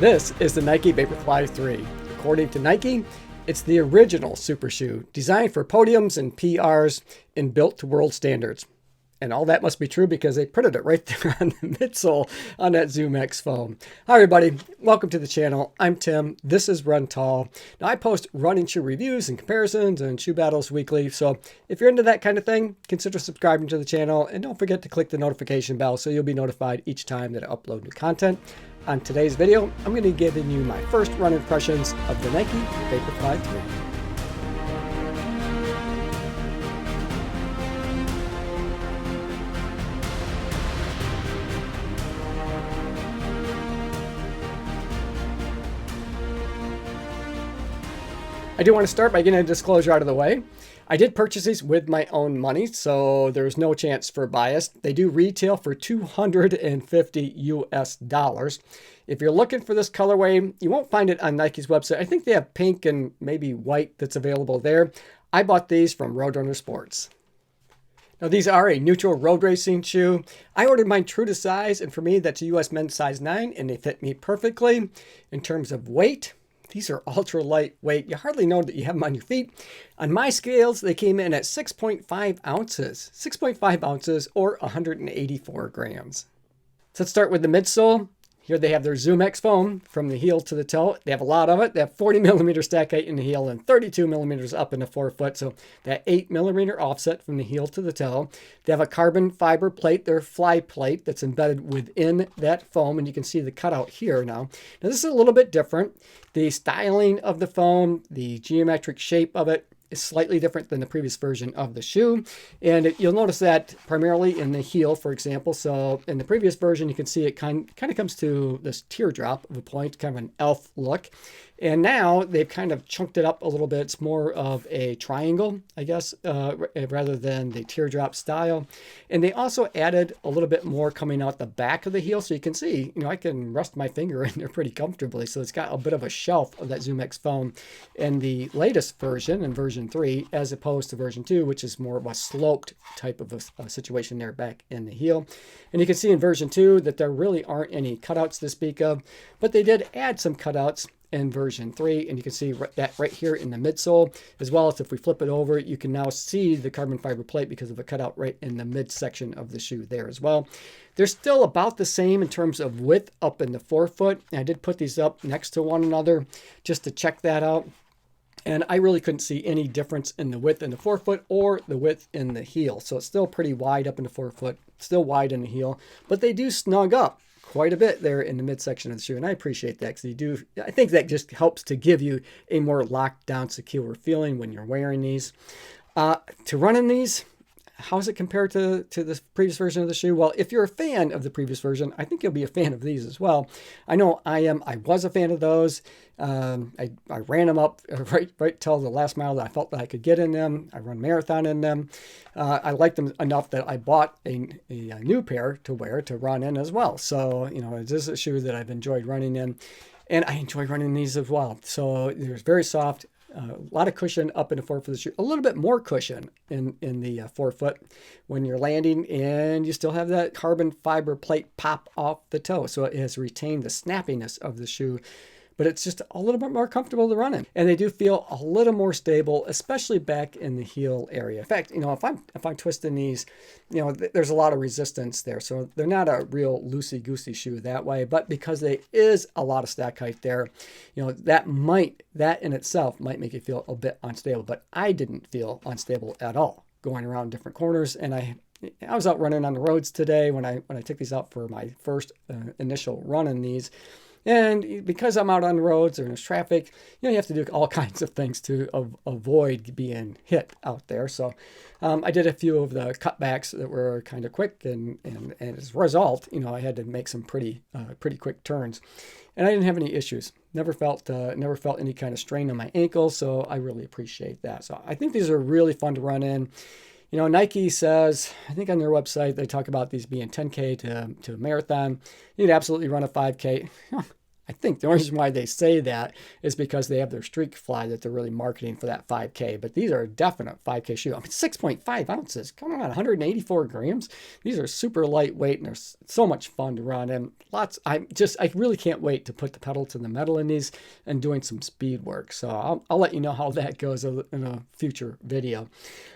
This is the Nike VaporFly 3. According to Nike, it's the original super shoe, designed for podiums and PRs and built to world standards. And all that must be true because they printed it right there on the midsole on that Zoom X foam. Hi everybody, welcome to the channel. I'm Tim, this is Run Tall. Now I post running shoe reviews and comparisons and shoe battles weekly. So if you're into that kind of thing, consider subscribing to the channel and don't forget to click the notification bell so you'll be notified each time that I upload new content. On today's video, I'm going to be giving you my first run impressions of the Nike VaporFly 3. I do want to start by getting a disclosure out of the way. I did purchase these with my own money, so there's no chance for bias. They do retail for $250 US. If you're looking for this colorway, you won't find it on Nike's website. I think they have pink and maybe white that's available there. I bought these from Roadrunner Sports. Now these are a neutral road racing shoe. I ordered mine true to size, and for me that's a US men's size 9, and they fit me perfectly. In terms of weight, these are ultra lightweight. You hardly know that you have them on your feet. On my scales, they came in at 6.5 ounces. 6.5 ounces or 184 grams. So let's start with the midsole. Here they have their Zoom X foam from the heel to the toe. They have a lot of it. They have 40 millimeter stack height in the heel and 32 millimeters up in the forefoot. So that 8 millimeter offset from the heel to the toe. They have a carbon fiber plate, their fly plate, that's embedded within that foam. And you can see the cutout here now. Now this is a little bit different. The styling of the foam, the geometric shape of it, is slightly different than the previous version of the shoe. And you'll notice that primarily in the heel, for example. So in the previous version, you can see it kind of comes to this teardrop of a point, kind of an elf look. And now they've kind of chunked it up a little bit. It's more of a triangle, I guess, rather than the teardrop style. And they also added a little bit more coming out the back of the heel. So you can see, I can rest my finger in there pretty comfortably. So it's got a bit of a shelf of that Zoom X foam in the latest version, in version 3, as opposed to version 2, which is more of a sloped type of a situation there back in the heel. And you can see in version 2 that there really aren't any cutouts to speak of, but they did add some cutouts in version 3, and you can see that right here in the midsole, as well as if we flip it over, you can now see the carbon fiber plate because of a cutout right in the midsection of the shoe there as well. They're still about the same in terms of width up in the forefoot. And I did put these up next to one another just to check that out. And I really couldn't see any difference in the width in the forefoot or the width in the heel. So it's still pretty wide up in the forefoot, still wide in the heel, but they do snug up quite a bit there in the midsection of the shoe, and I appreciate that because I think that just helps to give you a more locked down, secure feeling when you're wearing these. To run in these, how is it compared to the previous version of the shoe? Well, if you're a fan of the previous version, I think you'll be a fan of these as well. I know I am. I was a fan of those. I ran them up right till the last mile that I felt that I could get in them. I run marathon in them. I liked them enough that I bought a new pair to wear to run in as well. So, this is a shoe that I've enjoyed running in, and I enjoy running these as well. So they're very soft. A lot of cushion up in the forefoot of the shoe, a little bit more cushion in the forefoot when you're landing, and you still have that carbon fiber plate pop off the toe. So it has retained the snappiness of the shoe, but it's just a little bit more comfortable to run in. And they do feel a little more stable, especially back in the heel area. In fact, if I'm twisting these, there's a lot of resistance there. So they're not a real loosey-goosey shoe that way, but because there is a lot of stack height there, that in itself might make you feel a bit unstable. But I didn't feel unstable at all going around different corners. And I was out running on the roads today when I took these out for my first initial run in these. And because I'm out on the roads or there's traffic, you have to do all kinds of things to avoid being hit out there. So I did a few of the cutbacks that were kind of quick, and as a result, I had to make some pretty quick turns, and I didn't have any issues. Never felt any kind of strain on my ankles, so I really appreciate that. So I think these are really fun to run in. Nike says, I think on their website, they talk about these being 10K to a marathon. You'd absolutely run a 5K. I think the only reason why they say that is because they have their Streak Fly that they're really marketing for that 5K. But these are a definite 5K shoe. I mean, 6.5 ounces. Come on, 184 grams. These are super lightweight and they're so much fun to run. And I really can't wait to put the pedal to the metal in these and doing some speed work. So I'll let you know how that goes in a future video.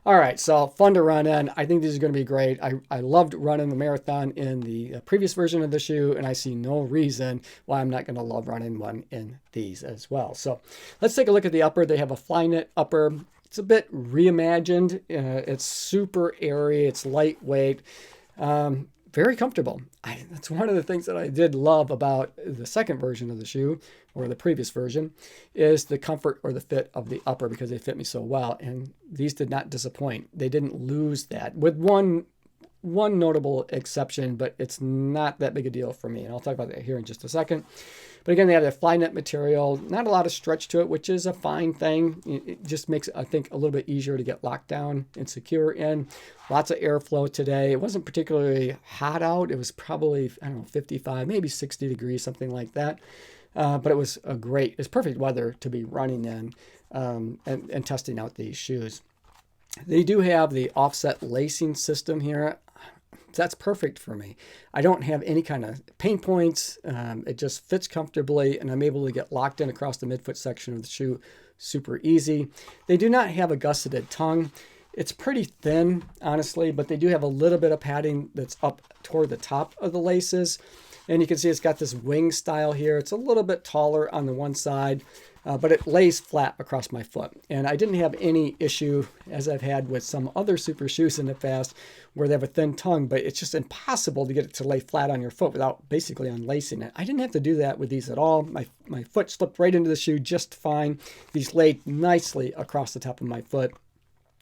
All right, so fun to run in. I think this is going to be great. I loved running the marathon in the previous version of the shoe, and I see no reason why I'm not going to love running one in these as well. So let's take a look at the upper. They have a Flyknit upper. It's a bit reimagined. It's super airy. It's lightweight. Very comfortable. That's one of the things that I did love about the second version of the shoe, or the previous version, is the comfort or the fit of the upper, because they fit me so well. And these did not disappoint. They didn't lose that, with one notable exception, but it's not that big a deal for me. And I'll talk about that here in just a second. But again, they have the Flyknit material, not a lot of stretch to it, which is a fine thing. It just makes it, I think, a little bit easier to get locked down and secure in. Lots of airflow today. It wasn't particularly hot out. It was probably, 55, maybe 60 degrees, something like that. But it was it's perfect weather to be running in and testing out these shoes. They do have the offset lacing system here. That's perfect for me. I don't have any kind of pain points. It just fits comfortably, and I'm able to get locked in across the midfoot section of the shoe super easy. They do not have a gusseted tongue. It's pretty thin, honestly, but they do have a little bit of padding that's up toward the top of the laces. And you can see it's got this wing style here. It's a little bit taller on the one side, but it lays flat across my foot. And I didn't have any issue, as I've had with some other super shoes in the past, where they have a thin tongue, but it's just impossible to get it to lay flat on your foot without basically unlacing it. I didn't have to do that with these at all. My foot slipped right into the shoe just fine. These laid nicely across the top of my foot.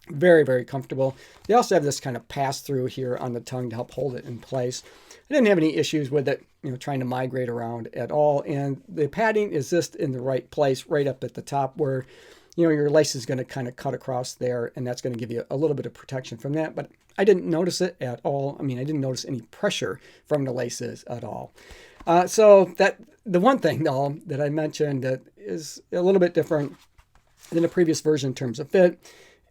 Very, very comfortable. They also have this kind of pass through here on the tongue to help hold it in place. I didn't have any issues with it, trying to migrate around at all. And the padding is just in the right place, right up at the top where, your lace is going to kind of cut across there, and that's going to give you a little bit of protection from that. But I didn't notice it at all. I didn't notice any pressure from the laces at all. So the one thing, though, that I mentioned that is a little bit different than the previous version in terms of fit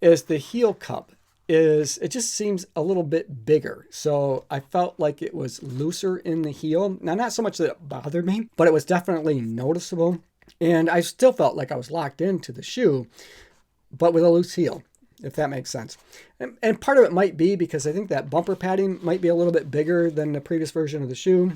is the heel cup. It just seems a little bit bigger. So I felt like it was looser in the heel. Now, not so much that it bothered me, but it was definitely noticeable. And I still felt like I was locked into the shoe, but with a loose heel, if that makes sense. And part of it might be because I think that bumper padding might be a little bit bigger than the previous version of the shoe.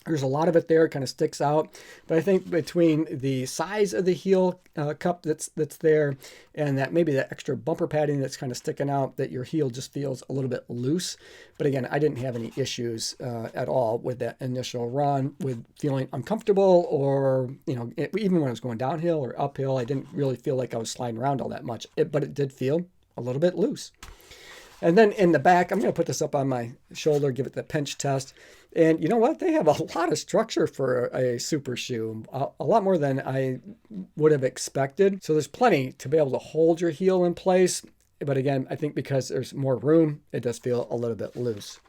There's a lot of it there, it kind of sticks out. But I think between the size of the heel cup that's there and that maybe that extra bumper padding that's kind of sticking out, that your heel just feels a little bit loose. But again, I didn't have any issues at all with that initial run, with feeling uncomfortable or, even when I was going downhill or uphill, I didn't really feel like I was sliding around all that much. But it did feel a little bit loose. And then in the back, I'm going to put this up on my shoulder, give it the pinch test. And you know what? They have a lot of structure for a super shoe, a lot more than I would have expected. So there's plenty to be able to hold your heel in place. But again, I think because there's more room, it does feel a little bit loose.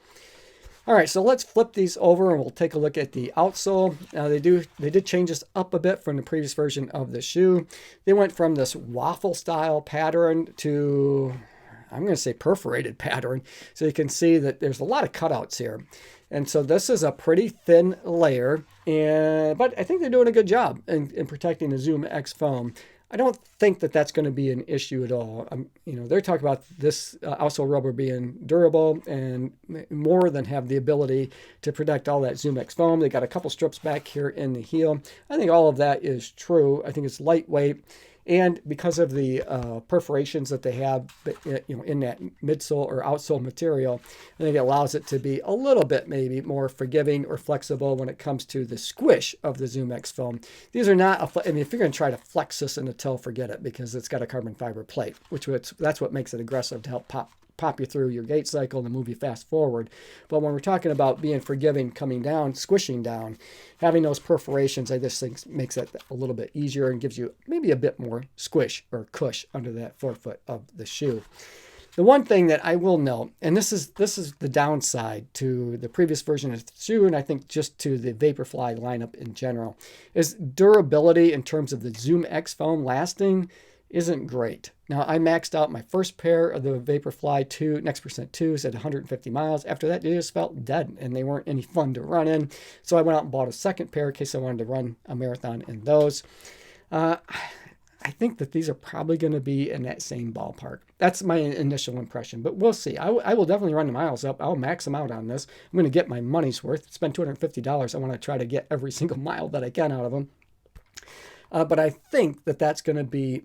All right, so let's flip these over and we'll take a look at the outsole. Now they did change this up a bit from the previous version of the shoe. They went from this waffle style pattern to, I'm going to say, perforated pattern. So you can see that there's a lot of cutouts here. And so this is a pretty thin layer, but I think they're doing a good job in protecting the Zoom X foam. I don't think that that's going to be an issue at all. They're talking about this outsole rubber being durable and more than have the ability to protect all that Zoom X foam. They got a couple strips back here in the heel. I think all of that is true. I think it's lightweight. And because of the perforations that they have, in that midsole or outsole material, I think it allows it to be a little bit maybe more forgiving or flexible when it comes to the squish of the Zoom X foam. These are not, if you're going to try to flex this in the toe, forget it, because it's got a carbon fiber plate, that's what makes it aggressive to help pop you through your gait cycle and move you fast forward. But when we're talking about being forgiving, coming down, squishing down, having those perforations, I just think makes it a little bit easier and gives you maybe a bit more squish or cush under that forefoot of the shoe. The one thing that I will note, and this is the downside to the previous version of the shoe, and I think just to the VaporFly lineup in general, is durability in terms of the Zoom X foam lasting isn't great. Now, I maxed out my first pair of the VaporFly 2 Next Percent 2s at 150 miles. After that, they just felt dead, and they weren't any fun to run in. So I went out and bought a second pair in case I wanted to run a marathon in those. I think that these are probably going to be in that same ballpark. That's my initial impression, but we'll see. I will definitely run the miles up. I'll max them out on this. I'm going to get my money's worth. Spend $250. I want to try to get every single mile that I can out of them. But I think that that's going to be,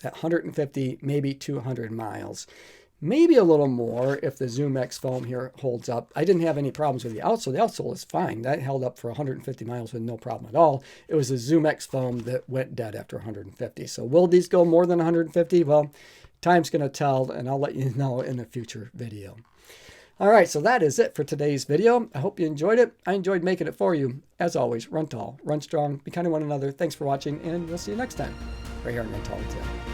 at 150, maybe 200 miles. Maybe a little more if the Zoom X foam here holds up. I didn't have any problems with the outsole. The outsole is fine. That held up for 150 miles with no problem at all. It was the Zoom X foam that went dead after 150. So will these go more than 150? Well, time's going to tell, and I'll let you know in a future video. All right, so that is it for today's video. I hope you enjoyed it. I enjoyed making it for you. As always, run tall, run strong, be kind to one another. Thanks for watching, and we'll see you next time right here on Run Tall with Tim.